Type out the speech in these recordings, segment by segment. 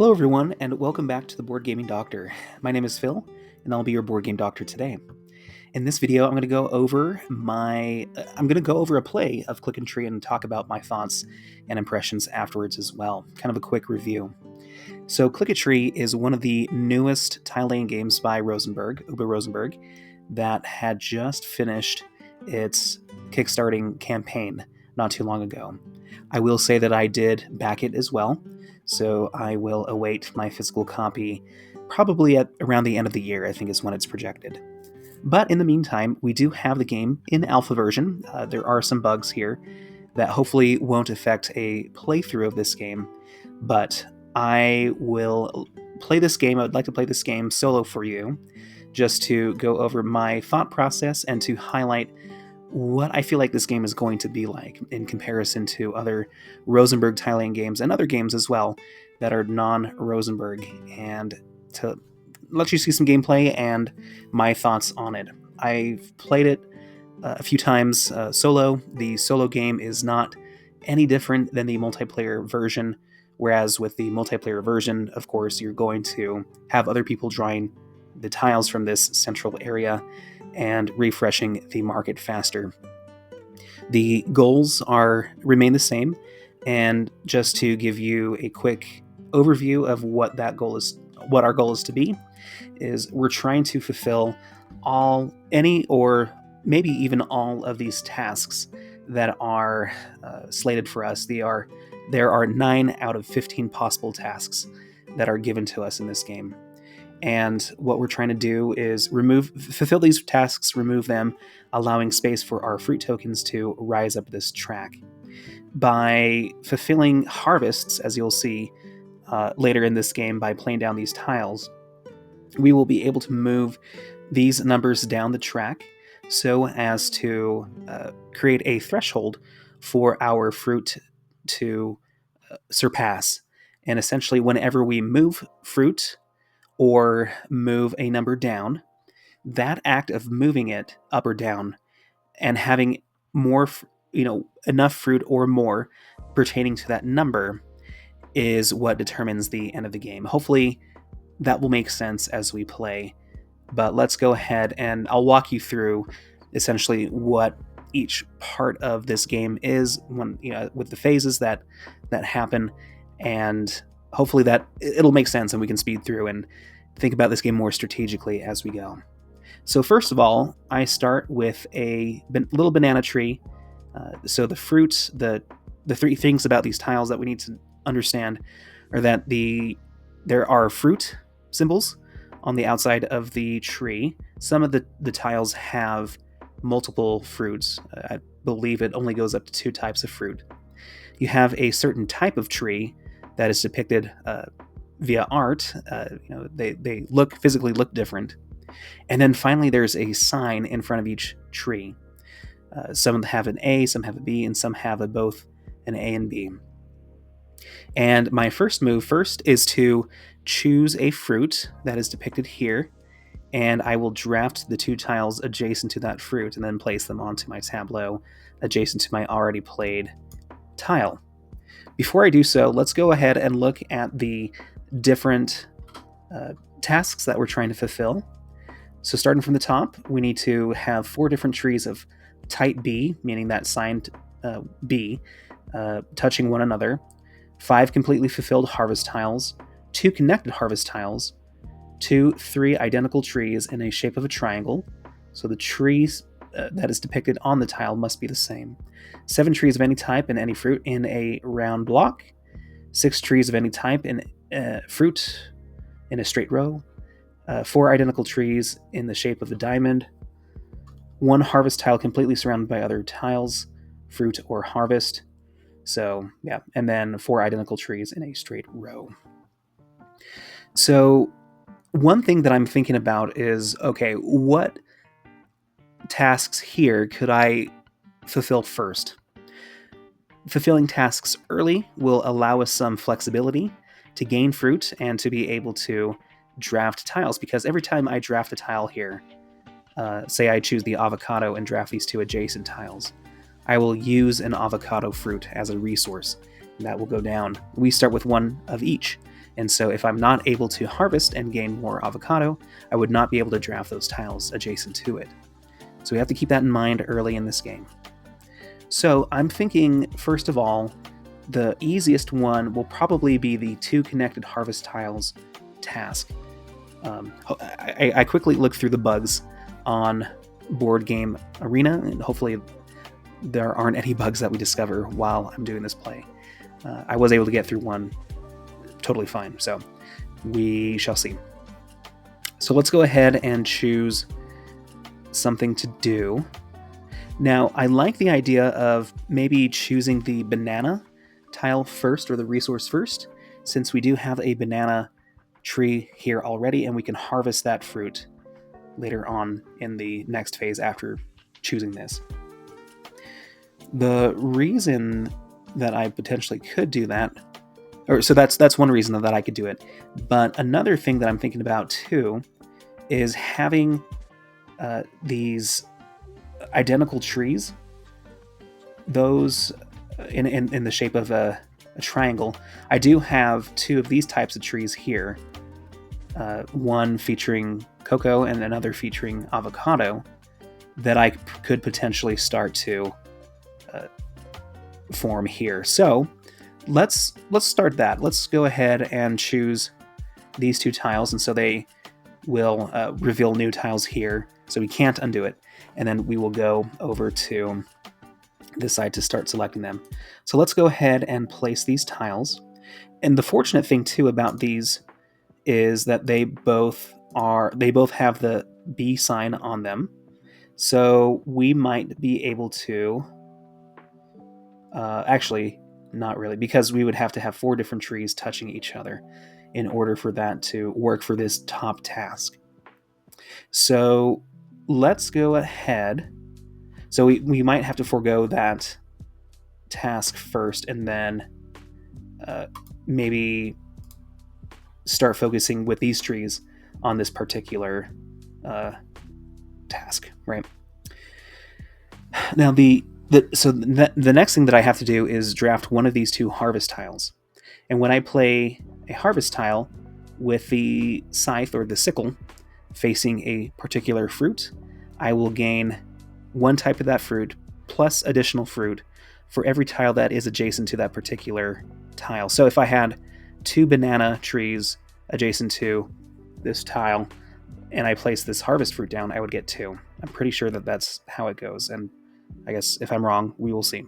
Hello, everyone, and welcome back to the Board Gaming Doctor. My name is Phil, and I'll be your Board Game Doctor today. In this video, I'm going to go over a play of Click and Tree and talk about my thoughts and impressions afterwards as well. Kind of a quick review. So, Click and Tree is one of the newest tile-laying games by Rosenberg, that had just finished its kickstarting campaign not too long ago. I will say that I did back it as well, so I will await my physical copy probably at around the end of the year, I think is when it's projected. But in the meantime, we do have the game in alpha version. There are some bugs here that hopefully won't affect a playthrough of this game, but I will play this game. I would like to play this game solo for you, just to go over my thought process and to highlight what I feel like this game is going to be like in comparison to other Rosenberg tile-laying games and other games as well that are non-Rosenberg, and to let you see some gameplay and my thoughts on it. I've played it a few times solo. The solo game is not any different than the multiplayer version, whereas with the multiplayer version, of course, you're going to have other people drawing the tiles from this central area and refreshing the market faster. The goals remain the same, and just to give you a quick overview of what our goal is to be, is we're trying to fulfill any or maybe even all of these tasks that are slated for us. There are 9 out of 15 possible tasks that are given to us in this game. And what we're trying to do is fulfill these tasks, remove them, allowing space for our fruit tokens to rise up this track. By fulfilling harvests, as you'll see later in this game, by playing down these tiles, we will be able to move these numbers down the track so as to create a threshold for our fruit to surpass. And essentially, whenever we move fruit or move a number down, that act of moving it up or down and having more, enough fruit or more pertaining to that number is what determines the end of the game. Hopefully that will make sense as we play, but let's go ahead and I'll walk you through essentially what each part of this game is with the phases that happen, and hopefully that it'll make sense and we can speed through and think about this game more strategically as we go. So first of all, I start with a little banana tree. So the fruits, the 3 things about these tiles that we need to understand are that there are fruit symbols on the outside of the tree. Some of the tiles have multiple fruits. I believe it only goes up to 2 types of fruit. You have a certain type of tree that is depicted via art. They physically look different. And then finally, there's a sign in front of each tree. Some have an A, some have a B, and some have both an A and B. And my first move is to choose a fruit that is depicted here, and I will draft the 2 tiles adjacent to that fruit and then place them onto my tableau adjacent to my already played tile. Before I do so, let's go ahead and look at the different tasks that we're trying to fulfill. So starting from the top, we need to have 4 different trees of type B, meaning that signed B, touching one another, 5 completely fulfilled harvest tiles, 2 connected harvest tiles, 3 identical trees in a shape of a triangle, so the trees that is depicted on the tile must be the same, 7 trees of any type and any fruit in a round block, 6 trees of any type and fruit in a straight row, 4 identical trees in the shape of a diamond, 1 harvest tile completely surrounded by other tiles, fruit or harvest. So yeah, and then 4 identical trees in a straight row. So one thing that I'm thinking about is, okay, what tasks here could I fulfill first? Fulfilling tasks early will allow us some flexibility to gain fruit and to be able to draft tiles, because every time I draft a tile here, say I choose the avocado and draft these 2 adjacent tiles, I will use an avocado fruit as a resource. that will go down. We start with one of each. And so if I'm not able to harvest and gain more avocado, I would not be able to draft those tiles adjacent to it. So we have to keep that in mind early in this game. So I'm thinking, first of all, the easiest one will probably be the 2 connected harvest tiles task. I quickly looked through the bugs on Board Game Arena, and hopefully there aren't any bugs that we discover while I'm doing this play. I was able to get through one totally fine, so we shall see. So let's go ahead and choose something to do. Now, I like the idea of maybe choosing the banana tile first, or the resource first, since we do have a banana tree here already, and we can harvest that fruit later on in the next phase after choosing this. The reason that I potentially could do that, so that's one reason that I could do it, but another thing that I'm thinking about too is having these identical trees, those in the shape of a triangle. I do have 2 of these types of trees here, one featuring cocoa and another featuring avocado, that I could potentially start to form here. So let's start that. Let's go ahead and choose these 2 tiles, and so they will reveal new tiles here, so we can't undo it. And then we will go over to this side to start selecting them. So let's go ahead and place these tiles. And the fortunate thing too about these is that they both have the B sign on them. So we might be able to actually not really, because we would have to have 4 different trees touching each other in order for that to work for this top task. So let's go ahead. So we might have to forego that task first, and then maybe start focusing with these trees on this particular task, right? Now the next thing that I have to do is draft one of these 2 harvest tiles. And when I play a harvest tile with the scythe or the sickle facing a particular fruit, I will gain 1 type of that fruit plus additional fruit for every tile that is adjacent to that particular tile. So if I had 2 banana trees adjacent to this tile and I place this harvest fruit down, I would get 2. I'm pretty sure that that's how it goes, and I guess if I'm wrong, we will see.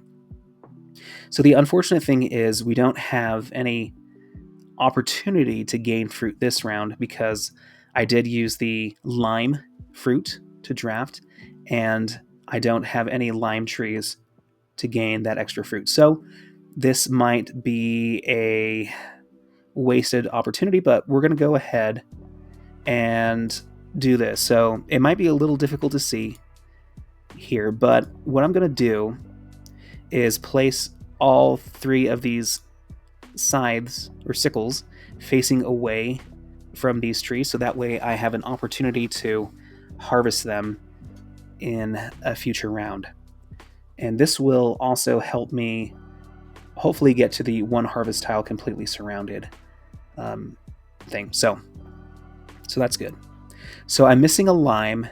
So the unfortunate thing is we don't have any opportunity to gain fruit this round, because I did use the lime fruit to draft, and I don't have any lime trees to gain that extra fruit. So this might be a wasted opportunity, but we're going to go ahead and do this. So it might be a little difficult to see here, but what I'm going to do is place all 3 of these scythes or sickles facing away from these trees, so that way I have an opportunity to harvest them in a future round. And this will also help me hopefully get to the 1 harvest tile completely surrounded thing. So that's good. So I'm missing a lime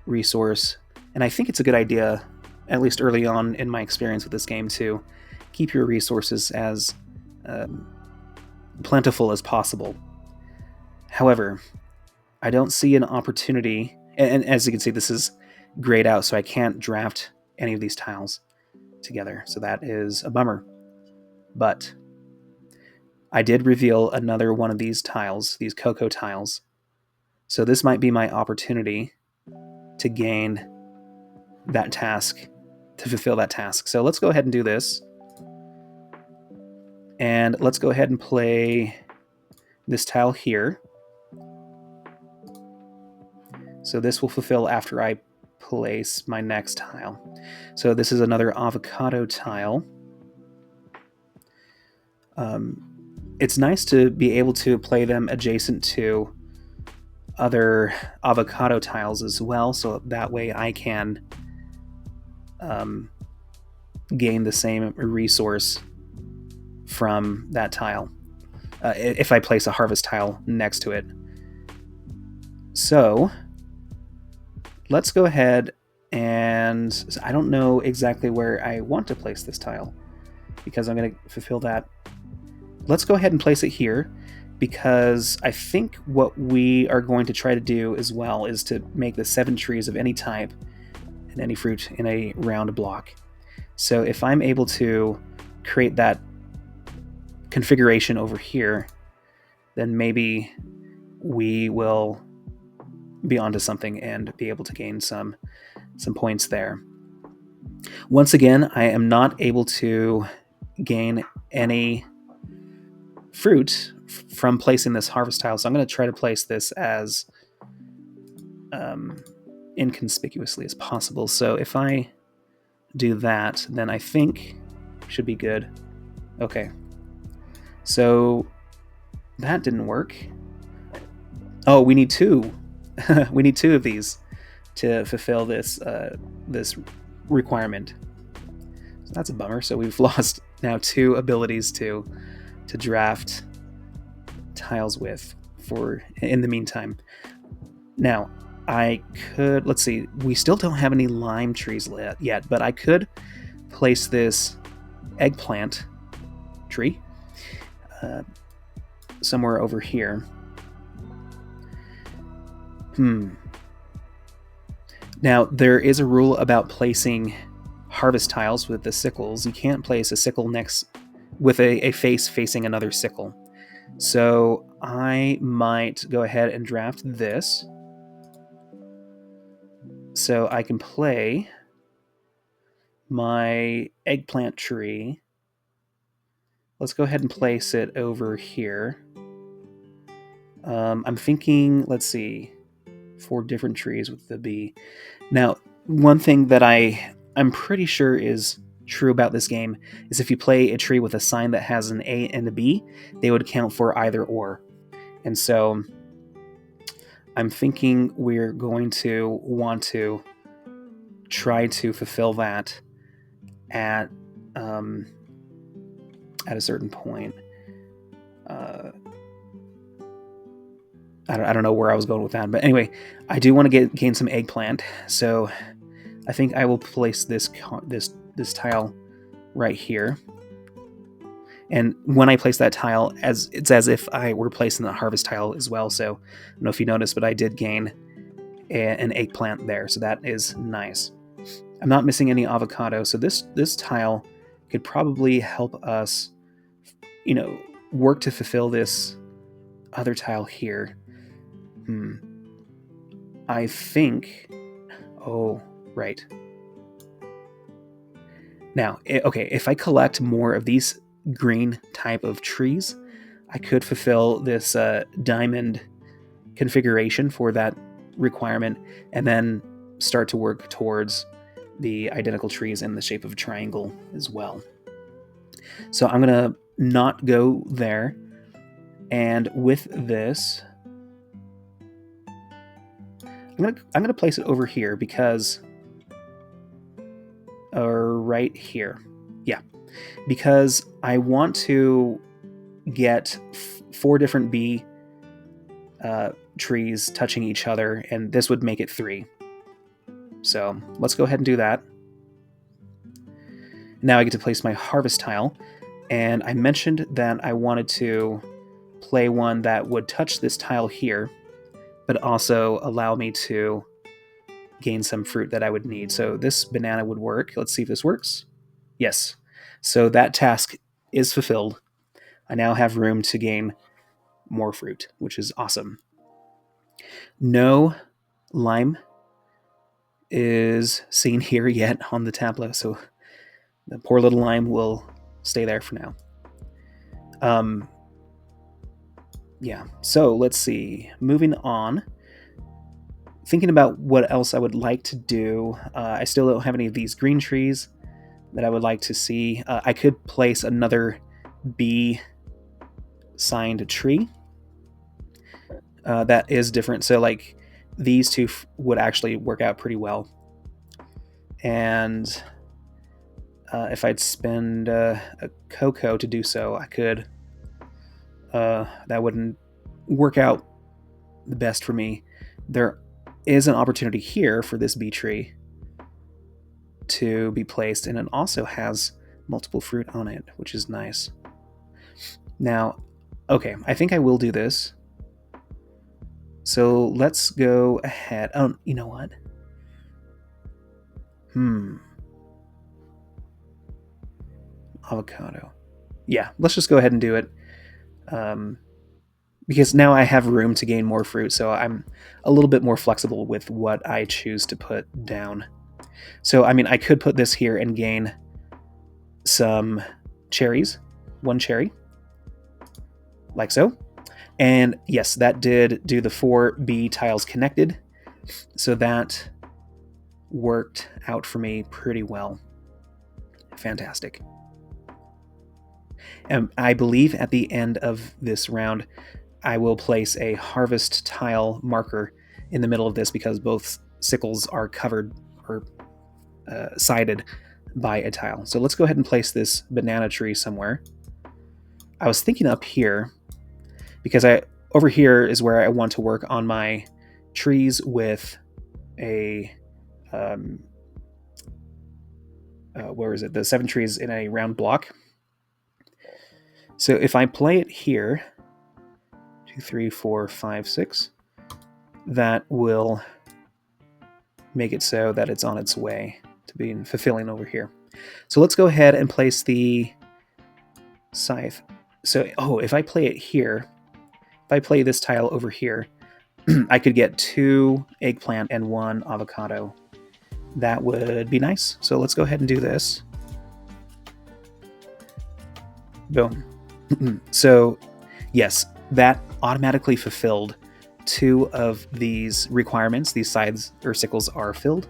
resource, and I think it's a good idea, at least early on in my experience with this game, to keep your resources as plentiful as possible. However, I don't see an opportunity, and as you can see, this is grayed out, so I can't draft any of these tiles together, so that is a bummer. But I did reveal another one of these tiles, these cocoa tiles, so this might be my opportunity to gain that task, to fulfill that task. So let's go ahead and do this. And let's go ahead and play this tile here. So this will fulfill after I place my next tile. So this is another avocado tile. It's nice to be able to play them adjacent to other avocado tiles as well, so that way I can gain the same resource from that tile if I place a harvest tile next to it. So let's go ahead, and I don't know exactly where I want to place this tile because I'm going to fulfill that. Let's go ahead and place it here, because I think what we are going to try to do as well is to make the 7 trees of any type and any fruit in a round block. So if I'm able to create that configuration over here, then maybe we will be onto something and be able to gain some points there. Once again, I am not able to gain any fruit from placing this harvest tile, so I'm going to try to place this as inconspicuously as possible. So if I do that, then I think should be good. Okay, so that didn't work. Oh, we need 2. We need 2 of these to fulfill this this requirement. So that's a bummer. So we've lost now 2 abilities to draft tiles with for in the meantime. Now I could, let's see, we still don't have any lime trees yet, but I could place this eggplant tree somewhere over here. Now, there is a rule about placing harvest tiles with the sickles. You can't place a sickle next with a face facing another sickle. So I might go ahead and draft this so I can play my eggplant tree. Let's go ahead and place it over here. I'm thinking, let's see, 4 different trees with the B. Now, one thing that I'm pretty sure is true about this game is if you play a tree with a sign that has an A and a B, they would count for either or. And so I'm thinking we're going to want to try to fulfill that at a certain point. I don't know where I was going with that, but anyway, I do want to gain some eggplant, so I think I will place this tile right here. And when I place that tile, it's as if I were placing the harvest tile as well. So I don't know if you noticed, but I did gain an eggplant there, so that is nice. I'm not missing any avocado, so this tile could probably help us, work to fulfill this other tile here. I think. Oh, right. Now, okay, if I collect more of these green type of trees, I could fulfill this diamond configuration for that requirement, and then start to work towards the identical trees in the shape of a triangle as well. So I'm gonna not go there, and with this, I'm gonna place it over here because, right here, yeah, because I want to get 4 different B trees touching each other, and this would make it 3. So let's go ahead and do that. Now I get to place my harvest tile, and I mentioned that I wanted to play one that would touch this tile here, but also allow me to gain some fruit that I would need. So this banana would work. Let's see if this works. Yes. So that task is fulfilled. I now have room to gain more fruit, which is awesome. No lime is seen here yet on the tableau, so the poor little lime will stay there for now. Yeah, so let's see. Moving on. Thinking about what else I would like to do. I still don't have any of these green trees that I would like to see. I could place another B-signed tree. That is different. So, like, these 2 would actually work out pretty well. And If I'd spend a cocoa to do so, I could. That wouldn't work out the best for me. There is an opportunity here for this bee tree to be placed, and it also has multiple fruit on it, which is nice. Now, okay, I think I will do this. So let's go ahead. Oh, you know what? Avocado. Yeah, let's just go ahead and do it. Because now I have room to gain more fruit, so I'm a little bit more flexible with what I choose to put down. So, I mean, I could put this here and gain some cherries, 1 cherry, like so. And yes, that did do the 4 bee tiles connected, so that worked out for me pretty well. Fantastic. And I believe at the end of this round, I will place a harvest tile marker in the middle of this because both sickles are covered or sided by a tile. So let's go ahead and place this banana tree somewhere. I was thinking up here because over here is where I want to work on my trees with a where is it? The 7 trees in a round block. So if I play it here, 2, 3, 4, 5, 6, that will make it so that it's on its way to being fulfilling over here. So let's go ahead and place the scythe. So, if I play it here, if I play this tile over here, I could get 2 eggplant and 1 avocado. That would be nice. So let's go ahead and do this. Boom. So, yes, that automatically fulfilled 2 of these requirements. These sides or sickles are filled.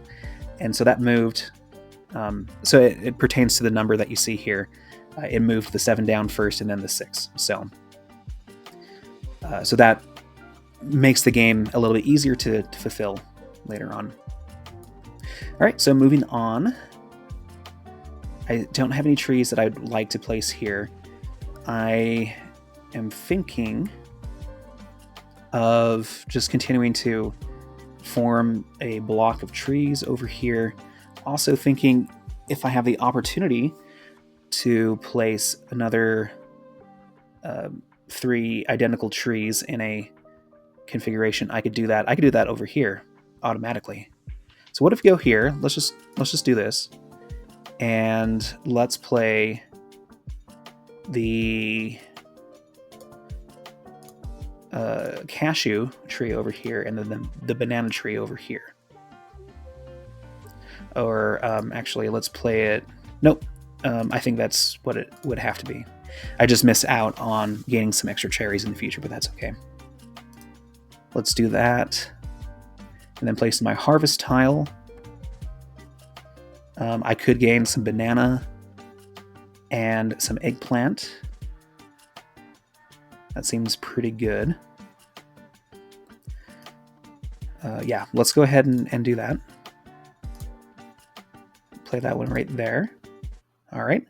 And so that moved. So it pertains to the number that you see here. It moved the 7 down first and then the 6. So that makes the game a little bit easier to fulfill later on. All right, so moving on. I don't have any trees that I'd like to place here. I am thinking of just continuing to form a block of trees over here. Also thinking if I have the opportunity to place another 3 identical trees in a configuration, I could do that. I could do that over here automatically. So what if we go here? Let's just do this, and let's play the cashew tree over here, and then the banana tree over here. Or actually, let's play it. Nope. I think that's what it would have to be. I just miss out on gaining some extra cherries in the future, but that's okay. Let's do that. And then place my harvest tile. I could gain some banana and some eggplant. That seems pretty good. Yeah, let's go ahead and do that. Play that one right there. All right.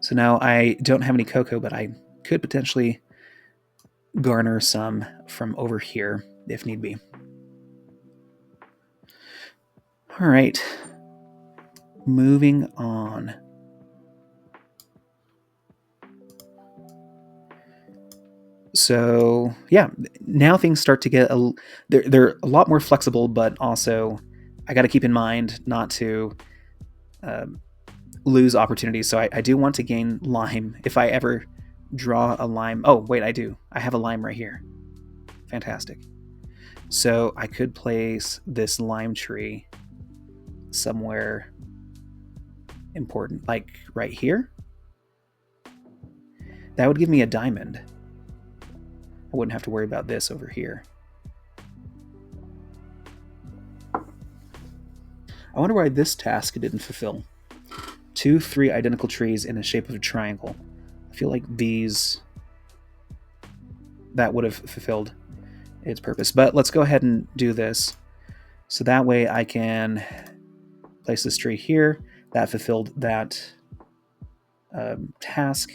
So now I don't have any cocoa, but I could potentially garner some from over here if need be. All right. Moving on. So yeah, now things start to get they're a lot more flexible, but also I got to keep in mind not to lose opportunities. So I do want to gain lime if I ever draw a lime. Oh wait, I do. I have a lime right here. Fantastic. So I could place this lime tree somewhere important, like right here. That would give me a diamond. I wouldn't have to worry about this over here. I wonder why this task didn't fulfill. 2, 3 identical trees in the shape of a triangle. I feel like that would have fulfilled its purpose. But let's go ahead and do this. So that way I can place this tree here. that fulfilled that task.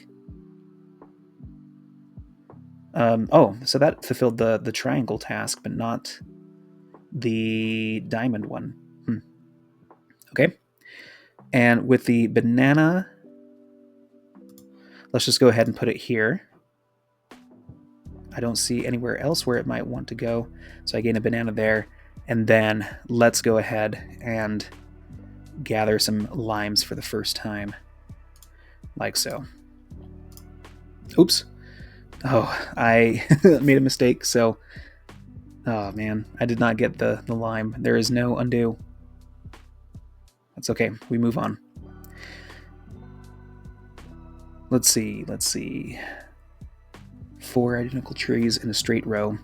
So that fulfilled the triangle task, but not the diamond one. Okay. And with the banana, let's just go ahead and put it here. I don't see anywhere else where it might want to go, so I gain a banana there. And then let's go ahead and gather some limes for the first time, like so. Oops. Oh, I made a mistake, so... Oh, man. I did not get the lime. There is no undo. That's okay. We move on. Let's see. 4 identical trees in a straight row.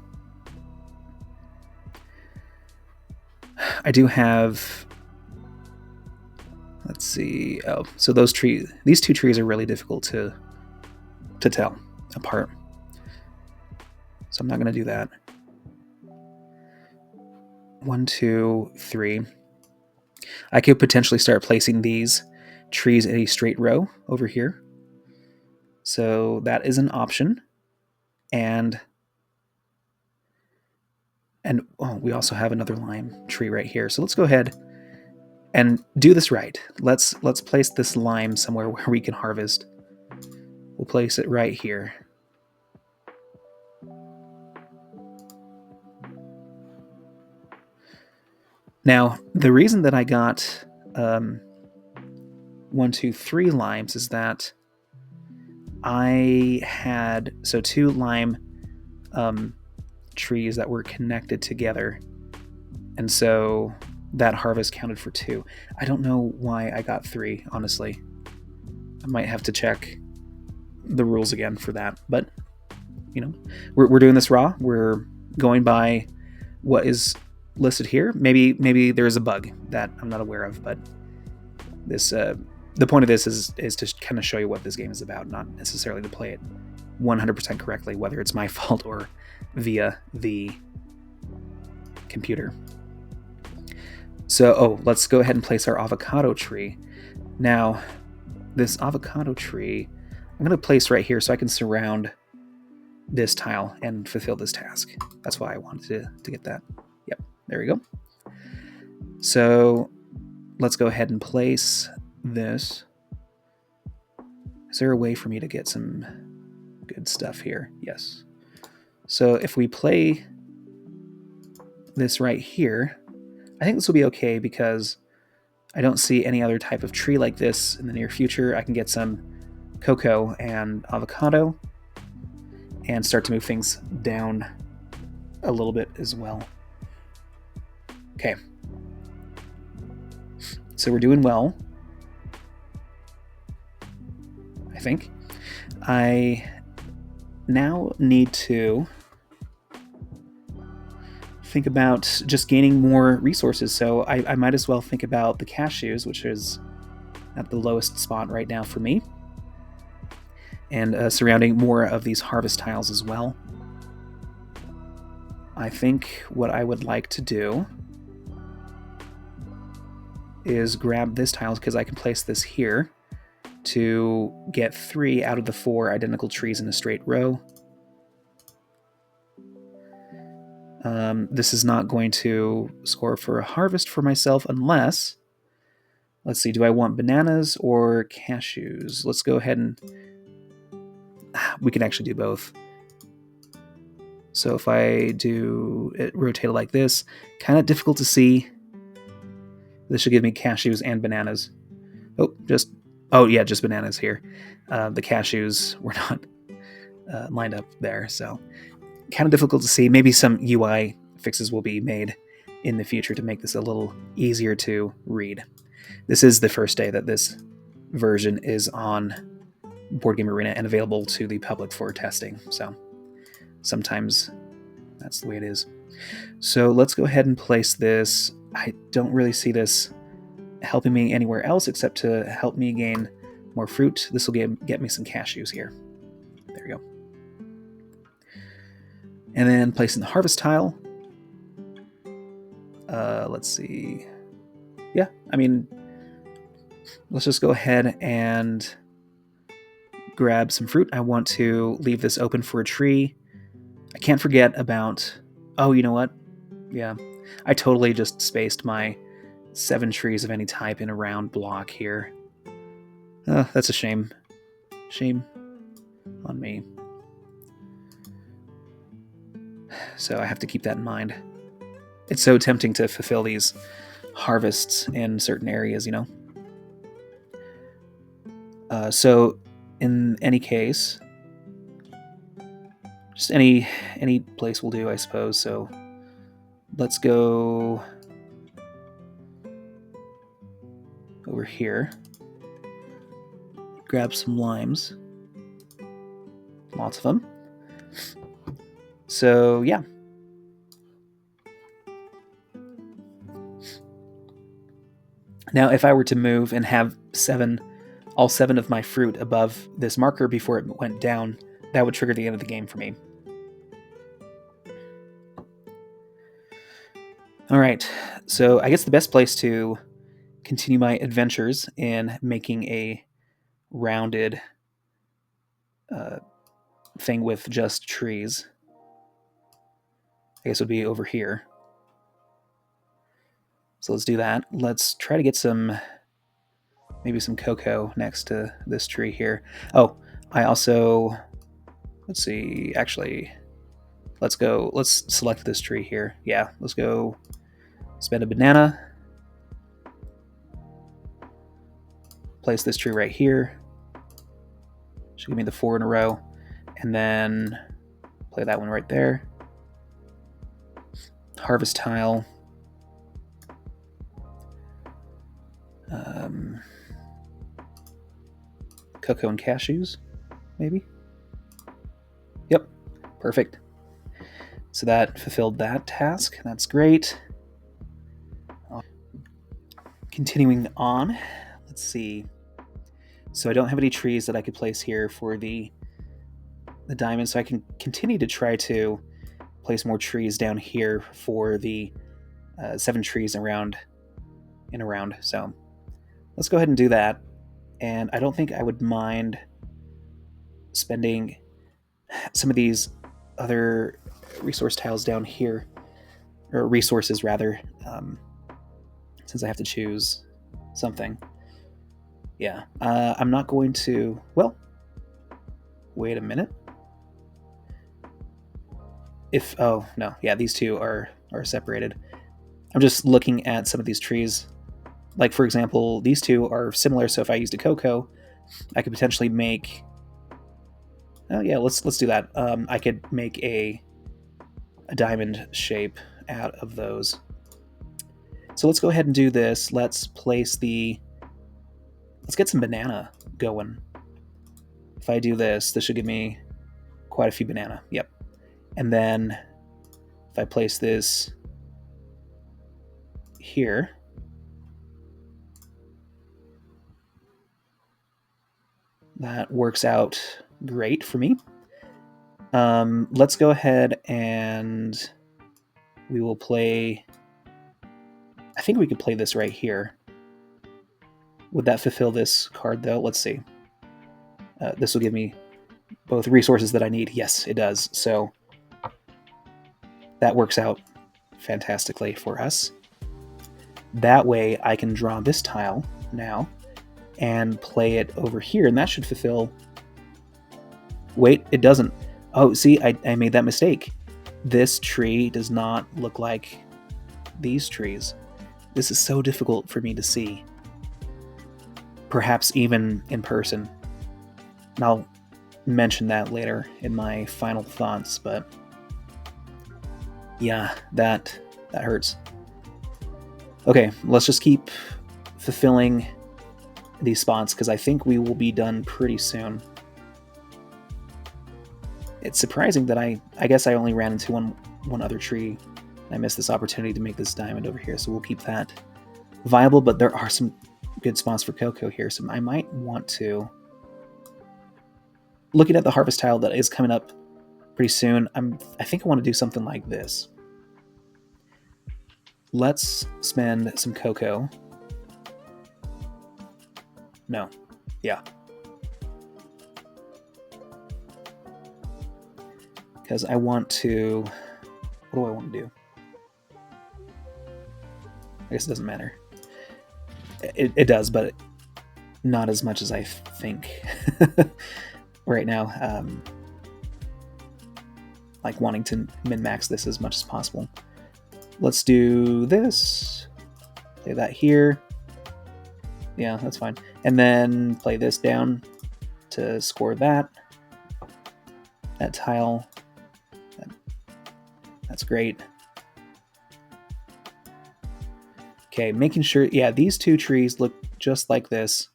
I do have... Let's see. Oh, so these 2 trees are really difficult to tell apart. So I'm not going to do that. 1, 2, 3. I could potentially start placing these trees in a straight row over here. So that is an option. And we also have another lime tree right here. So let's go ahead and do this right. Let's place this lime somewhere where we can harvest. We'll place it right here. Now, the reason that I got 1, 2, 3 limes is that I had 2 lime trees that were connected together, and so that harvest counted for 2. I don't know why I got 3, honestly. I might have to check the rules again for that, but we're doing this raw. We're going by what is listed here. Maybe there's a bug that I'm not aware of, but this the point of this is to kind of show you what this game is about, not necessarily to play it 100% correctly, whether it's my fault or via the computer. So, let's go ahead and place our avocado tree. Now, this avocado tree, I'm going to place right here so I can surround this tile and fulfill this task. That's why I wanted to get that. Yep, there we go. So, let's go ahead and place this. Is there a way for me to get some good stuff here? Yes. So if we play this right here, I think this will be okay because I don't see any other type of tree like this in the near future. I can get some cocoa and avocado and start to move things down a little bit as well. Okay. So we're doing well, I think. I now need to think about just gaining more resources. So I might as well think about the cashews, which is at the lowest spot right now for me, and surrounding more of these harvest tiles as well. I think what I would like to do is grab this tile because I can place this here to get 3 out of the 4 identical trees in a straight row. This is not going to score for a harvest for myself unless, let's see, do I want bananas or cashews? Let's go ahead and, we can actually do both. So if I do it rotate it like this, kind of difficult to see. This should give me cashews and bananas. Just bananas here. The cashews were not lined up there, so kind of difficult to see. Maybe some UI fixes will be made in the future to make this a little easier to read. This is the first day that this version is on Board Game Arena and available to the public for testing, so sometimes that's the way it is. So let's go ahead and place this. I don't really see this helping me anywhere else except to help me gain more fruit. This will get me some cashews here. There we go. And then placing the harvest tile. Let's see. Yeah, I mean, let's just go ahead and grab some fruit. I want to leave this open for a tree. I can't forget about... Oh, you know what? Yeah, I totally just spaced my 7 trees of any type in a round block here. That's a shame. Shame on me. So I have to keep that in mind. It's so tempting to fulfill these harvests in certain areas, you know? So in any case, just any place will do, I suppose. So let's go over here, grab some limes, lots of them. So yeah. Now if I were to move and have all 7 of my fruit above this marker before it went down, that would trigger the end of the game for me. Alright, so I guess the best place to continue my adventures in making a rounded thing with just trees, I guess would be over here. So let's do that. Let's try to get maybe some cocoa next to this tree here. Oh, I also, let's see, actually, let's select this tree here. Yeah, let's go spend a banana. Place this tree right here. Should give me the 4 in a row. And then play that one right there. Harvest tile. Cocoa and cashews, maybe? Yep, perfect. So that fulfilled that task. That's great. Continuing on, let's see. So I don't have any trees that I could place here for the diamond, so I can continue to try to place more trees down here for the 7 trees around and around. So let's go ahead and do that. And I don't think I would mind spending some of these other resource tiles down here, or resources rather, since I have to choose something. Yeah, I'm not going to... Well, wait a minute. Oh, no, yeah, these two are separated. I'm just looking at some of these trees. Like, for example, these two are similar, so if I used a cocoa, I could potentially make... Oh, yeah, let's do that. I could make a diamond shape out of those. So let's go ahead and do this. Let's get some banana going. If I do this should give me quite a few banana. Yep. And then if I place this here, that works out great for me. Let's go ahead and we will play... I think we could play this right here. Would that fulfill this card, though? Let's see. This will give me both resources that I need. Yes, it does. So that works out fantastically for us. That way I can draw this tile now and play it over here, and that should fulfill... Wait, it doesn't. Oh, see, I made that mistake. This tree does not look like these trees. This is so difficult for me to see. Perhaps even in person. And I'll mention that later in my final thoughts, but yeah, that hurts. Okay, let's just keep fulfilling these spots, because I think we will be done pretty soon. It's surprising that I guess I only ran into one other tree. I missed this opportunity to make this diamond over here, so we'll keep that viable, but there are some good spots for cocoa here, so I might want to... Looking at the harvest tile that is coming up pretty soon, I think I want to do something like this. Let's spend some cocoa No. Yeah. Because I want to... What do I want to do? I guess it doesn't matter. It does, but not as much as I think right now. Like wanting to min-max this as much as possible. Let's do this. Play that here. Yeah, that's fine. And then play this down to score that. That tile. That's great. Okay, making sure, yeah, these two trees look just like this.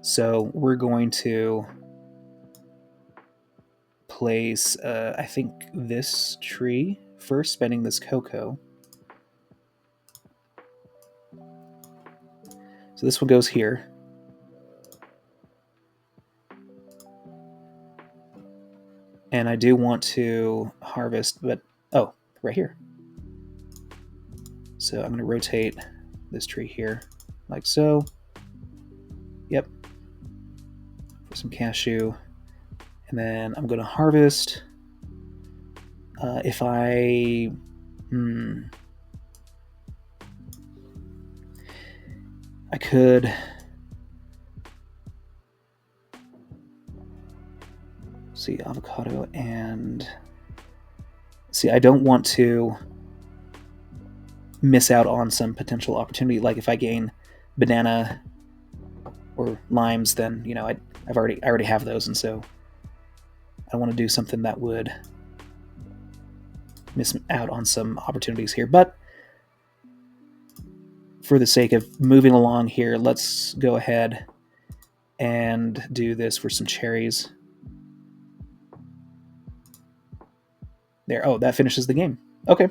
So we're going to place, I think, this tree first, spending this cocoa. So this one goes here. And I do want to harvest, but, oh, right here. So I'm going to rotate this tree here, like so. Yep. For some cashew. And then I'm going to harvest. If I... I could... see, avocado and... See, I don't want to miss out on some potential opportunity. Like if I gain banana or limes, then, you know, I already have those, and so I want to do something that would miss out on some opportunities here. But for the sake of moving along here, let's go ahead and do this for some cherries. There. Oh, that finishes the game. Okay.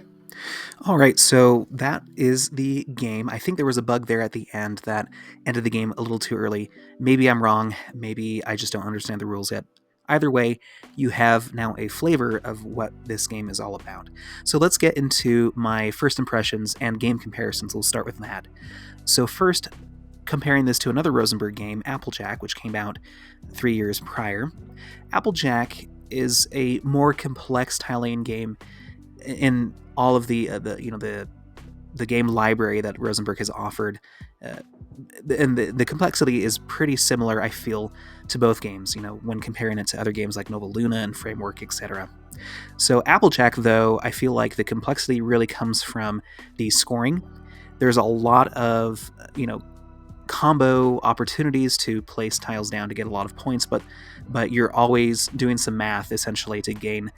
All right, so that is the game. I think there was a bug there at the end that ended the game a little too early. Maybe I'm wrong. Maybe I just don't understand the rules yet. Either way, you have now a flavor of what this game is all about. So let's get into my first impressions and game comparisons. We'll start with that. So first, comparing this to another Rosenberg game, Applejack, which came out 3 years prior. Applejack is a more complex tiling game in all of the game library that Rosenberg has offered, and the complexity is pretty similar, I feel, to both games, you know, when comparing it to other games like Nova Luna and Framework, etc. So Applejack, though, I feel like the complexity really comes from the scoring. There's a lot of, combo opportunities to place tiles down to get a lot of points, but you're always doing some math, essentially, to gain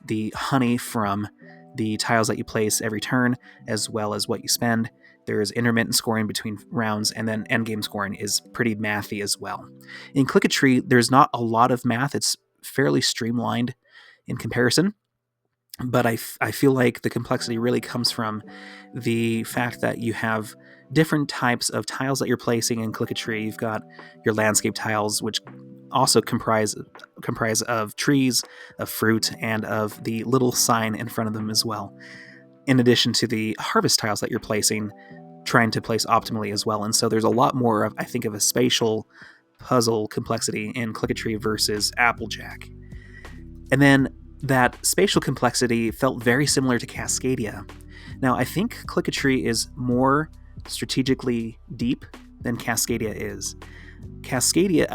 the honey from the tiles that you place every turn, as well as what you spend. There's intermittent scoring between rounds, and then endgame scoring is pretty mathy as well. In Click-a-Tree, there's not a lot of math. It's fairly streamlined in comparison, but I feel like the complexity really comes from the fact that you have different types of tiles that you're placing in Click-a-Tree. You've got your landscape tiles, which also comprise of trees, of fruit, and of the little sign in front of them as well, in addition to the harvest tiles that you're placing, trying to place optimally as well. And so there's a lot more of, I think, of a spatial puzzle complexity in Click-a-Tree versus Applejack. And then that spatial complexity felt very similar to Cascadia. Now, I think Click-a-Tree is more strategically deep than Cascadia is. Cascadia,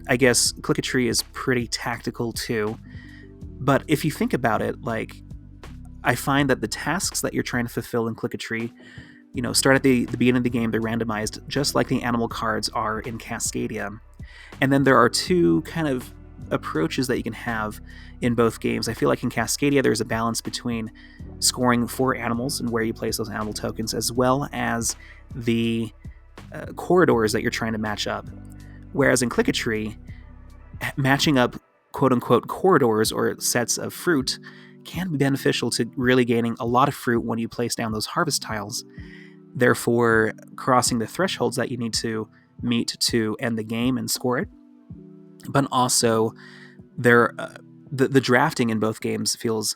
I guess Click-a-Tree is pretty tactical too, but if you think about it, like, I find that the tasks that you're trying to fulfill in Click-a-Tree, start at the beginning of the game. They're randomized, just like the animal cards are in Cascadia. And then there are two kind of approaches that you can have in both games. I feel like in Cascadia, there's a balance between scoring for animals and where you place those animal tokens, as well as the corridors that you're trying to match up. Whereas in Click-a-Tree, matching up quote-unquote corridors or sets of fruit can be beneficial to really gaining a lot of fruit when you place down those harvest tiles, therefore crossing the thresholds that you need to meet to end the game and score it. But also, the drafting in both games feels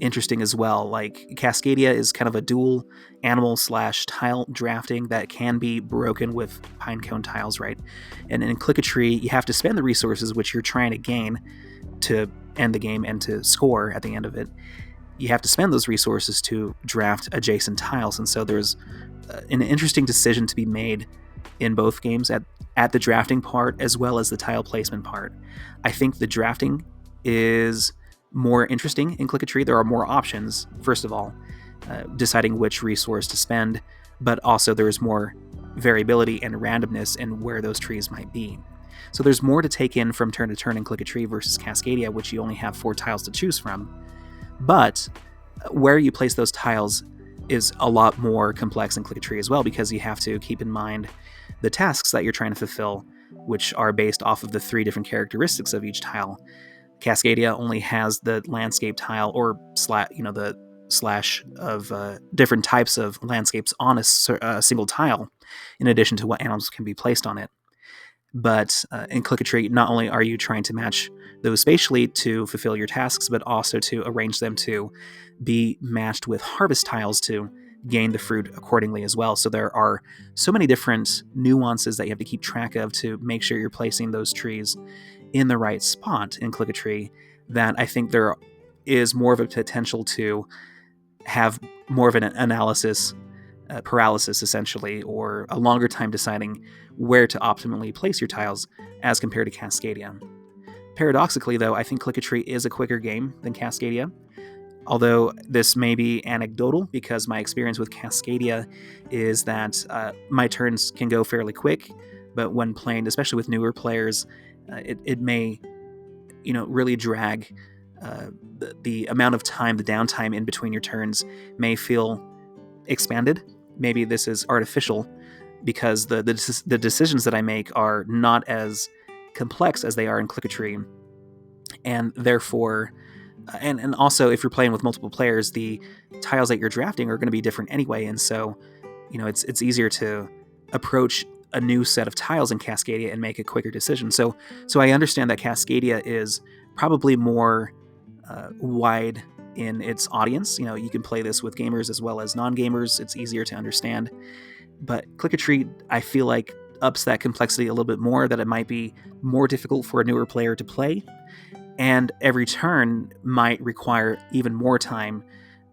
interesting as well. Like Cascadia is kind of a dual animal / tile drafting that can be broken with pinecone tiles, right? And in Click a Tree, you have to spend the resources which you're trying to gain to end the game and to score at the end of it. You have to spend those resources to draft adjacent tiles, and so there's an interesting decision to be made in both games at the drafting part as well as the tile placement part. I think the drafting is more interesting in Click a Tree. There are more options, first of all, deciding which resource to spend, but also there's more variability and randomness in where those trees might be. So there's more to take in from turn to turn in Click a Tree versus Cascadia, which you only have 4 tiles to choose from. But where you place those tiles is a lot more complex in Click a Tree as well, because you have to keep in mind the tasks that you're trying to fulfill, which are based off of the 3 different characteristics of each tile. Cascadia only has the landscape tile, or the slash of different types of landscapes on a single tile, in addition to what animals can be placed on it. But in Click a Tree, not only are you trying to match those spatially to fulfill your tasks, but also to arrange them to be matched with harvest tiles to gain the fruit accordingly as well. So there are so many different nuances that you have to keep track of to make sure you're placing those trees in the right spot in Click a Tree, that I think there is more of a potential to have more of an analysis paralysis, essentially, or a longer time deciding where to optimally place your tiles as compared to Cascadia. Paradoxically, though, I think Click a Tree is a quicker game than Cascadia, although this may be anecdotal because my experience with Cascadia is that my turns can go fairly quick, but when playing, especially with newer players, it may really drag. The amount of time, the downtime in between your turns may feel expanded. Maybe this is artificial because the decisions that I make are not as complex as they are in Click a Tree, and therefore, and also if you're playing with multiple players, the tiles that you're drafting are going to be different anyway, and so it's easier to approach a new set of tiles in Cascadia and make a quicker decision. So I understand that Cascadia is probably more wide in its audience. You can play this with gamers as well as non-gamers. It's easier to understand. But Click a Tree, I feel like, ups that complexity a little bit more, that it might be more difficult for a newer player to play, and every turn might require even more time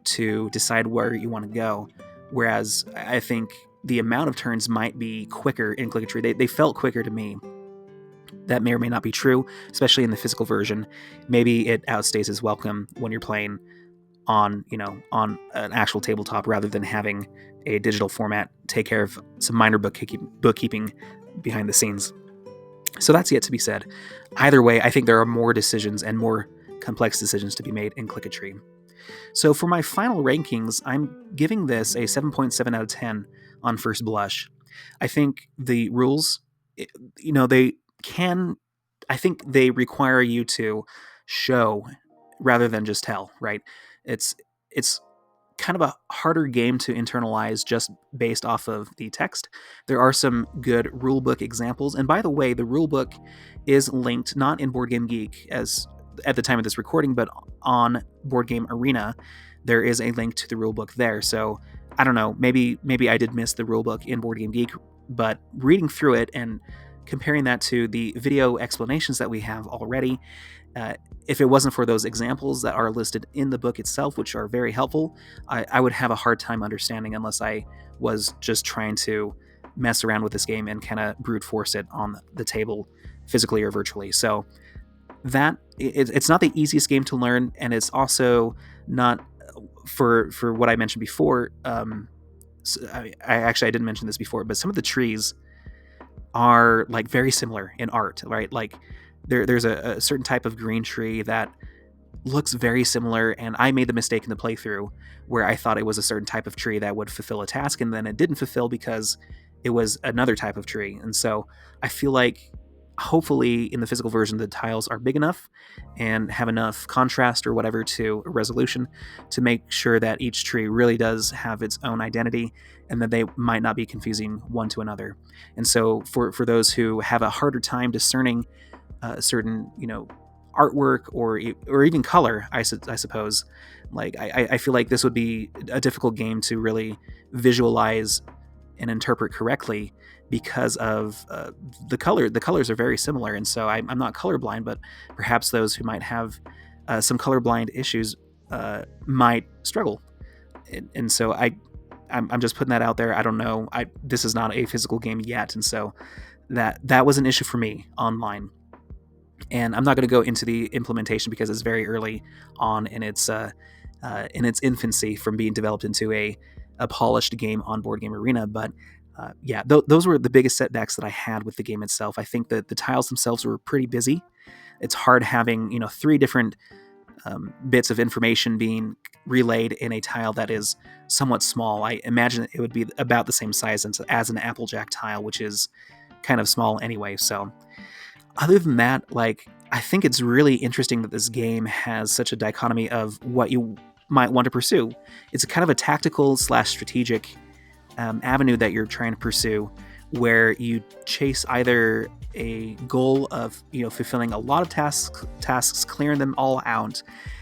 to decide where you want to go. Whereas I think the amount of turns might be quicker in Click a Tree. They felt quicker to me. That may or may not be true, especially in the physical version. Maybe it outstays its welcome when you're playing on an actual tabletop rather than having a digital format take care of some minor bookkeeping behind the scenes. So that's yet to be said. Either way, I think there are more decisions and more complex decisions to be made in Click a Tree. So for my final rankings, I'm giving this a 7.7 out of 10 on first blush. I think the rules, I think they require you to show rather than just tell, right? It's kind of a harder game to internalize just based off of the text. There are some good rulebook examples, and by the way, the rulebook is linked not in Board Game Geek as at the time of this recording, but on Board Game Arena. There is a link to the rulebook there. So I don't know, maybe I did miss the rulebook in Board Game Geek, but reading through it and comparing that to the video explanations that we have already, if it wasn't for those examples that are listed in the book itself, which are very helpful, I would have a hard time understanding unless I was just trying to mess around with this game and kind of brute force it on the table, physically or virtually. So it's not the easiest game to learn, and it's also not for what I mentioned before. I didn't mention this before, but some of the trees are like very similar in art, right? Like there's a certain type of green tree that looks very similar, and I made the mistake in the playthrough where I thought it was a certain type of tree that would fulfill a task, and then it didn't fulfill because it was another type of tree. And so I feel like hopefully in the physical version the tiles are big enough and have enough contrast or whatever to a resolution to make sure that each tree really does have its own identity and that they might not be confusing one to another. And so for those who have a harder time discerning certain artwork or even color, I suppose. Like I feel like this would be a difficult game to really visualize and interpret correctly because of the color. The colors are very similar, and so I'm not colorblind, but perhaps those who might have some colorblind issues might struggle. And so I'm just putting that out there. I don't know. This is not a physical game yet, and so that was an issue for me online. And I'm not going to go into the implementation because it's very early on in its infancy from being developed into a polished game on Board Game Arena. But yeah, those were the biggest setbacks that I had with the game itself. I think that the tiles themselves were pretty busy. It's hard having 3 different bits of information being relayed in a tile that is somewhat small. I imagine it would be about the same size as an Applejack tile, which is kind of small anyway. So other than that, like, I think it's really interesting that this game has such a dichotomy of what you might want to pursue. It's a kind of a tactical / strategic avenue that you're trying to pursue, where you chase either a goal of fulfilling a lot of tasks, clearing them all out,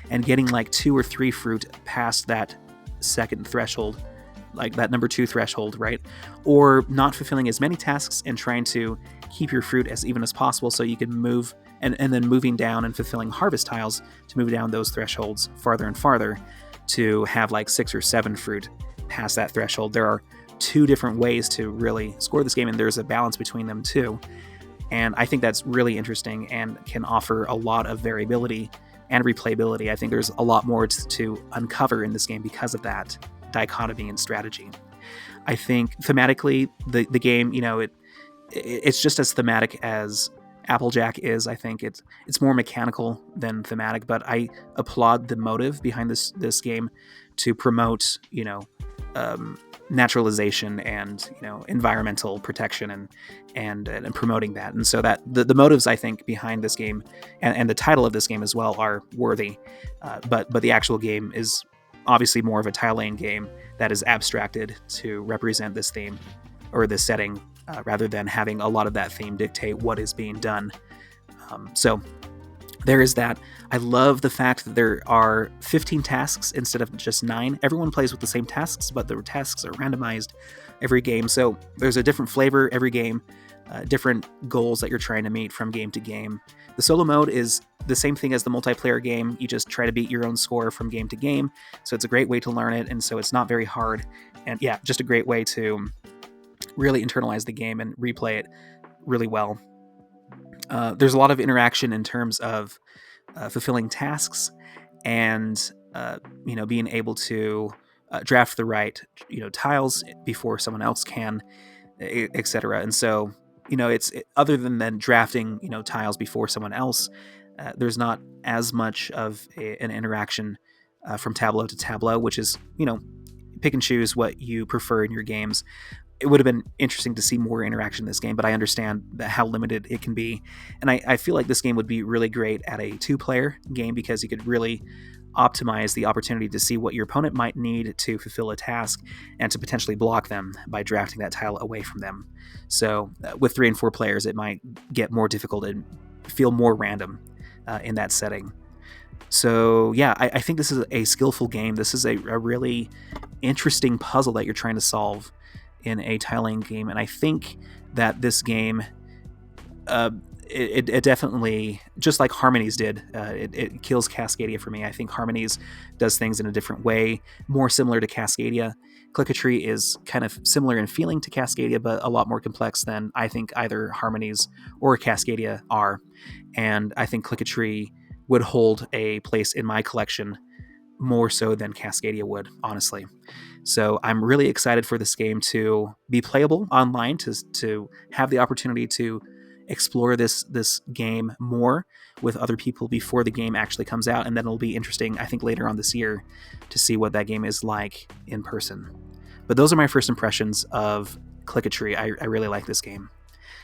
and getting like 2 or 3 fruit past that second threshold, like that number 2 threshold, right? Or not fulfilling as many tasks and trying to keep your fruit as even as possible so you can move, and then moving down and fulfilling harvest tiles to move down those thresholds farther and farther to have like 6 or 7 fruit past that threshold. There are 2 different ways to really score this game, and there's a balance between them too. And I think that's really interesting and can offer a lot of variability and replayability. I think there's a lot more to uncover in this game because of that dichotomy and strategy. I think thematically, the game, it's just as thematic as Applejack is. I think it's more mechanical than thematic, but I applaud the motive behind this game to promote, naturalization and environmental protection and promoting that. And so that the motives, I think, behind this game and the title of this game as well are worthy. But the actual game is obviously more of a tile laying game that is abstracted to represent this theme or this setting, rather than having a lot of that theme dictate what is being done. So there is that. I love the fact that there are 15 tasks instead of just 9. Everyone plays with the same tasks, but the tasks are randomized every game. So there's a different flavor every game, different goals that you're trying to meet from game to game. The solo mode is the same thing as the multiplayer game. You just try to beat your own score from game to game. So it's a great way to learn it, and so it's not very hard. And yeah, just a great way to really internalize the game and replay it really well. There's a lot of interaction in terms of fulfilling tasks and being able to draft the right tiles before someone else can, etc. And so it's other than drafting tiles before someone else, there's not as much of an interaction from tableau to tableau, which is pick and choose what you prefer in your games. It would have been interesting to see more interaction in this game, but I understand how limited it can be. And I feel like this game would be really great at a 2-player game because you could really optimize the opportunity to see what your opponent might need to fulfill a task and to potentially block them by drafting that tile away from them. So with 3 and 4 players, it might get more difficult and feel more random in that setting. So yeah, I think this is a skillful game. This is a really interesting puzzle that you're trying to solve in a tiling game, and I think that this game, it definitely, just like Harmonies did, it kills Cascadia for me. I think Harmonies does things in a different way, more similar to Cascadia. Click-a-Tree is kind of similar in feeling to Cascadia, but a lot more complex than I think either Harmonies or Cascadia are. And I think Click-a-Tree would hold a place in my collection more so than Cascadia would, honestly. So I'm really excited for this game to be playable online, to have the opportunity to explore this game more with other people before the game actually comes out. And then it'll be interesting, I think, later on this year to see what that game is like in person. But those are my first impressions of Click-a-Tree. I really like this game.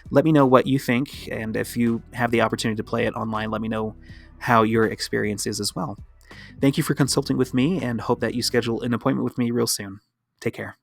Let me know what you think, and if you have the opportunity to play it online, let me know how your experience is as well. Thank you for consulting with me, and hope that you schedule an appointment with me real soon. Take care.